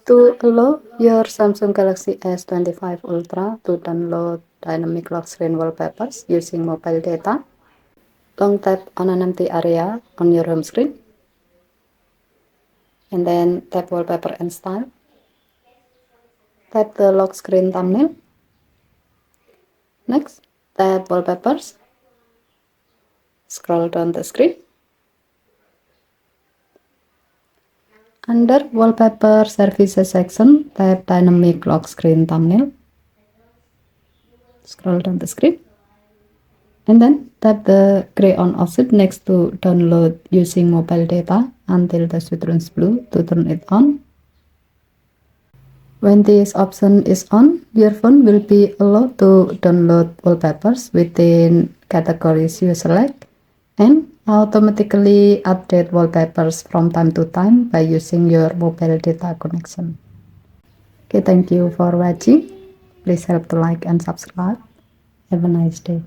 To allow your Samsung Galaxy S25 Ultra to download dynamic lock screen wallpapers using mobile data, long tap on an empty area on your home screen, and then tap Wallpaper and Style. Tap the lock screen thumbnail. Next, tap Wallpapers. Scroll down the screen. Under Wallpaper Services section, tap Dynamic Lock Screen Thumbnail. Scroll down the screen. And then tap the gray on option next to download using mobile data until the switch turns blue to turn it on. When this option is on, your phone will be allowed to download wallpapers within categories you select and automatically update wallpapers from time to time by using your mobile data connection. Okay, thank you for watching. Please help to like and subscribe. Have a nice day.